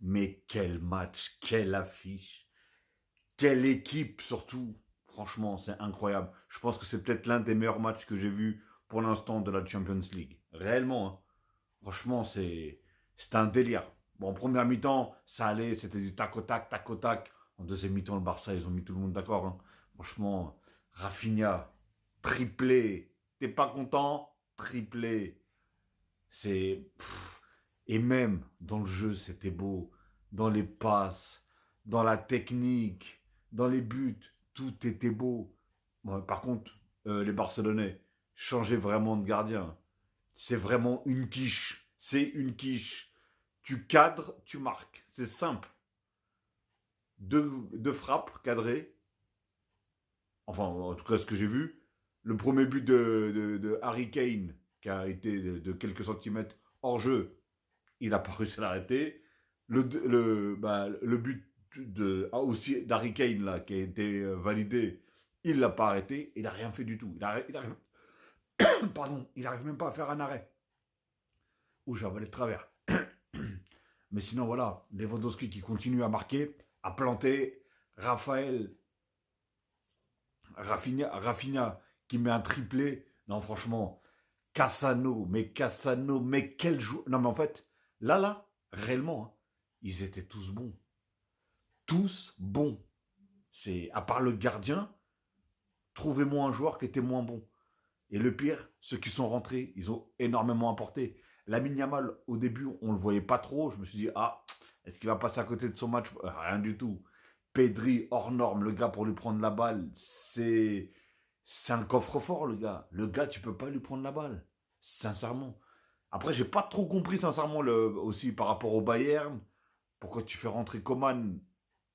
Mais quel match, quelle affiche, quelle équipe surtout. Franchement, c'est incroyable. Je pense que c'est peut-être l'un des meilleurs matchs que j'ai vu pour l'instant de la Champions League. Réellement, hein. Franchement, c'est un délire. Bon, en première mi-temps, ça allait, c'était du tac au tac, tac au tac. En deuxième mi-temps, le Barça, ils ont mis tout le monde d'accord, hein. Franchement, Rafinha, triplé. T'es pas content? Triplé. C'est. Et même dans le jeu, c'était beau. Dans les passes, dans la technique, dans les buts, tout était beau. Bon, par contre, les Barcelonais changeaient vraiment de gardien. C'est vraiment une quiche. C'est une quiche. Tu cadres, tu marques. C'est simple. Deux frappes cadrées. Enfin, en tout cas, ce que j'ai vu. Le premier but de Harry Kane, qui a été de quelques centimètres hors jeu, il n'a pas réussi à l'arrêter. Le but aussi d'Harry Kane, là, qui a été validé, il l'a pas arrêté. Il n'a rien fait du tout. Pardon, il n'arrive même pas à faire un arrêt. Ouh, j'ai avalé de travers. Mais sinon, voilà, Lewandowski qui continue à marquer, à planter. Raphaël, Rafinha qui met un triplé. Non, franchement, Cassano, mais quel joueur. Non, mais en fait, réellement, hein, ils étaient tous bons. Tous bons. C'est, à part le gardien, trouvez-moi un joueur qui était moins bon. Et le pire, ceux qui sont rentrés, ils ont énormément apporté. Lamine Yamal, au début, on le voyait pas trop. Je me suis dit, ah, est-ce qu'il va passer à côté de son match? Rien du tout. Pedri, hors norme, le gars pour lui prendre la balle, c'est un coffre-fort, le gars. Le gars, tu peux pas lui prendre la balle. Sincèrement. Après, j'ai pas trop compris, sincèrement, aussi par rapport au Bayern. Pourquoi tu fais rentrer Coman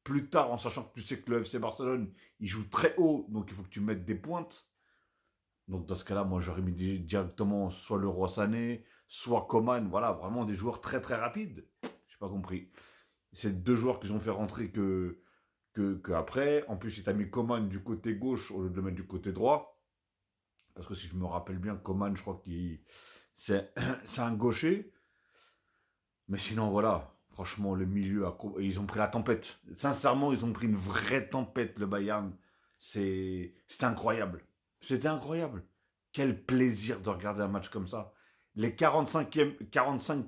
plus tard, en sachant que tu sais que le FC Barcelone, il joue très haut, donc il faut que tu mettes des pointes. Donc dans ce cas-là, moi j'aurais mis directement soit le Roi Sané, soit Coman, voilà, vraiment des joueurs très très rapides. J'ai pas compris. C'est deux joueurs qu'ils ont fait rentrer que après. En plus, il t'a mis Coman du côté gauche au lieu de le mettre du côté droit. Parce que si je me rappelle bien, Coman, je crois qu'il c'est c'est un gaucher. Mais sinon, voilà. Franchement, le milieu, ils ont pris la tempête. Sincèrement, ils ont pris une vraie tempête, le Bayern. C'était incroyable. C'était incroyable. Quel plaisir de regarder un match comme ça. Les 45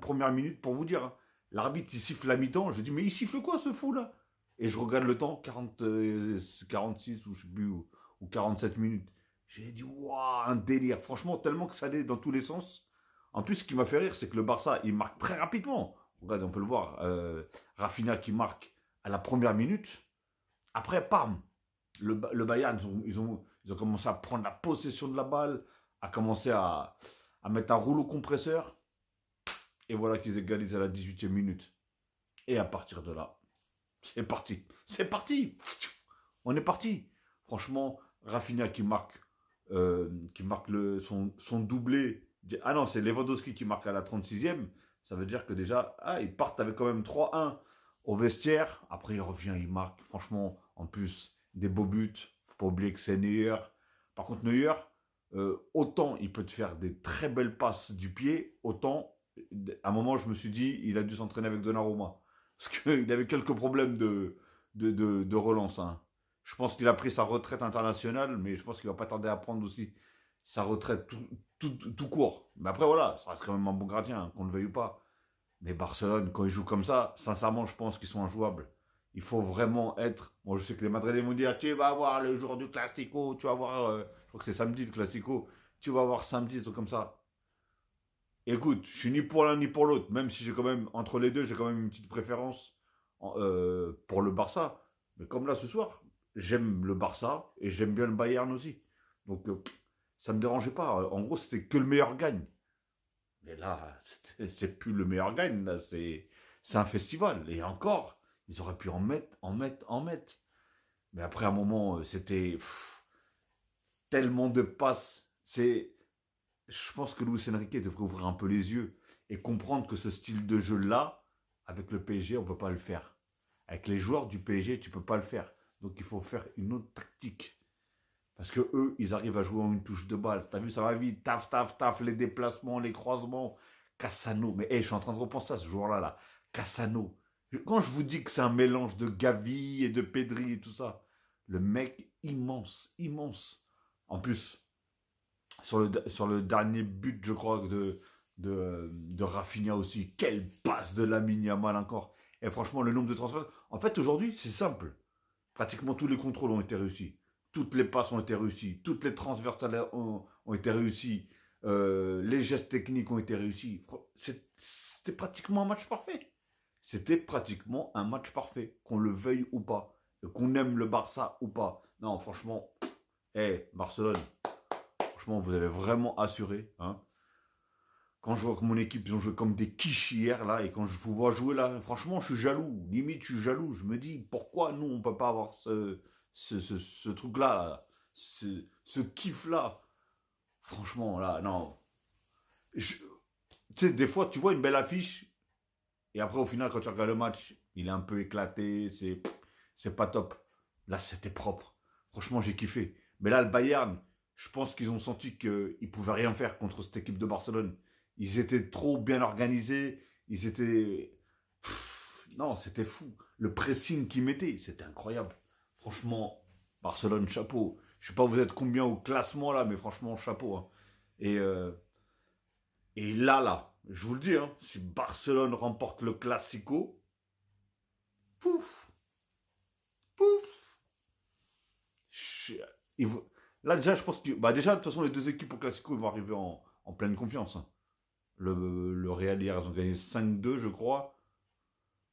premières minutes, pour vous dire, hein, l'arbitre, il siffle la mi-temps. Je dis, mais il siffle quoi, ce fou-là? Et je regarde le temps, 46 ou je sais plus, ou 47 minutes. J'ai dit, waouh, un délire. Franchement, tellement que ça allait dans tous les sens. En plus, ce qui m'a fait rire, c'est que le Barça, il marque très rapidement. Regardez, on peut le voir. Rafinha qui marque à la première minute. Après, pam, le Bayern, ils ont commencé à prendre la possession de la balle, à commencer à mettre un rouleau compresseur. Et voilà qu'ils égalisent à la 18e minute. Et à partir de là, c'est parti. C'est parti. On est parti. Franchement, Rafinha qui marque son doublé. Ah non, c'est Lewandowski qui marque à la 36e. Ça veut dire que déjà, ils partent avec quand même 3-1 au vestiaire. Après, il revient, il marque. Franchement, en plus, des beaux buts. Faut pas oublier que c'est Neuer. Par contre, Neuer, autant il peut te faire des très belles passes du pied, autant, à un moment, je me suis dit, il a dû s'entraîner avec Donnarumma. Parce qu'il avait quelques problèmes de relance, hein. Je pense qu'il a pris sa retraite internationale, mais je pense qu'il va pas tarder à prendre aussi sa retraite tout court. Mais après, voilà, ça reste quand même un bon gardien, hein, qu'on le veuille ou pas. Mais Barcelone, quand ils jouent comme ça, sincèrement, je pense qu'ils sont injouables. Il faut vraiment être. Moi, je sais que les Madrilènes vont dire, tu vas voir le jour du Classico, tu vas voir. Je crois que c'est samedi le Classico. Tu vas voir samedi, des trucs comme ça. Écoute, je suis ni pour l'un ni pour l'autre, même si j'ai quand même, entre les deux, j'ai quand même une petite préférence pour le Barça. Mais comme là ce soir, j'aime le Barça et j'aime bien le Bayern aussi. Donc ça me dérangeait pas. En gros, c'était que le meilleur gagne. Mais là, c'est plus le meilleur gagne, là, c'est un festival. Et encore, ils auraient pu en mettre. Mais après, à un moment, c'était tellement de passes. Je pense que Luis Enrique devrait ouvrir un peu les yeux et comprendre que ce style de jeu-là, avec le PSG, on ne peut pas le faire. Avec les joueurs du PSG, tu ne peux pas le faire. Donc il faut faire une autre tactique. Parce que eux, ils arrivent à jouer en une touche de balle. T'as vu, ça va vite. Taf, taf, taf, les déplacements, les croisements. Cassano. Mais hey, je suis en train de repenser à ce joueur-là. Cassano. Quand je vous dis que c'est un mélange de Gavi et de Pedri et tout ça, le mec immense, immense. En plus, sur le dernier but, je crois, de Rafinha aussi, quelle passe de Lamine Yamal encore. Et franchement, le nombre de transferts. En fait, aujourd'hui, c'est simple. Pratiquement tous les contrôles ont été réussis. Toutes les passes ont été réussies. Toutes les transversales ont été réussies. Les gestes techniques ont été réussis. C'était pratiquement un match parfait. C'était pratiquement un match parfait. Qu'on le veuille ou pas. Qu'on aime le Barça ou pas. Non, franchement, Barcelone, franchement, vous avez vraiment assuré. Hein. Quand je vois que mon équipe, ils ont joué comme des quiches hier, là, et quand je vous vois jouer là, franchement, je suis jaloux. Limite, je suis jaloux. Je me dis, pourquoi nous, on peut pas avoir ce truc-là, là, ce kiff-là. Franchement, là, non. Tu sais, des fois, tu vois une belle affiche, et après, au final, quand tu regardes le match, il est un peu éclaté, c'est pas top. Là, c'était propre. Franchement, j'ai kiffé. Mais là, le Bayern, je pense qu'ils ont senti qu'ils pouvaient rien faire contre cette équipe de Barcelone. Ils étaient trop bien organisés. Ils étaient. Non, c'était fou. Le pressing qu'ils mettaient, c'était incroyable. Franchement, Barcelone, chapeau. Je sais pas vous êtes combien au classement là, mais franchement, chapeau. Hein. Et, euh, et là, je vous le dis, hein, si Barcelone remporte le Classico, pouf, pouf. je- il va- Là, déjà, je pense que. Bah, déjà, de toute façon, les deux équipes au Classico ils vont arriver en pleine confiance. Hein. Le Real, hier, ils ont gagné 5-2, je crois.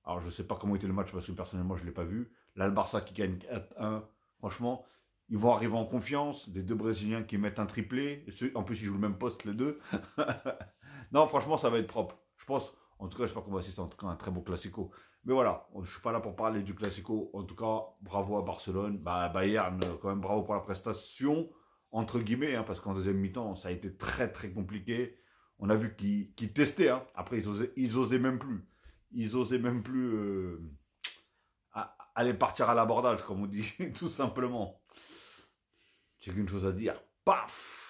Alors, je sais pas comment était le match parce que personnellement, je ne l'ai pas vu. Là, le Barça qui gagne 4-1. Franchement, ils vont arriver en confiance. Des deux Brésiliens qui mettent un triplé. En plus, ils jouent le même poste, les deux. Non, franchement, ça va être propre. Je pense, en tout cas, j'espère qu'on va assister en tout cas à un très beau Classico. Mais voilà, je ne suis pas là pour parler du Classico. En tout cas, bravo à Barcelone. Bah, Bayern, quand même, bravo pour la prestation, entre guillemets, hein, parce qu'en deuxième mi-temps, ça a été très, très compliqué. On a vu qu'ils testaient. Hein. Après, ils osaient même plus. Ils osaient même plus aller partir à l'abordage, comme on dit, tout simplement. J'ai qu'une chose à dire. Paf!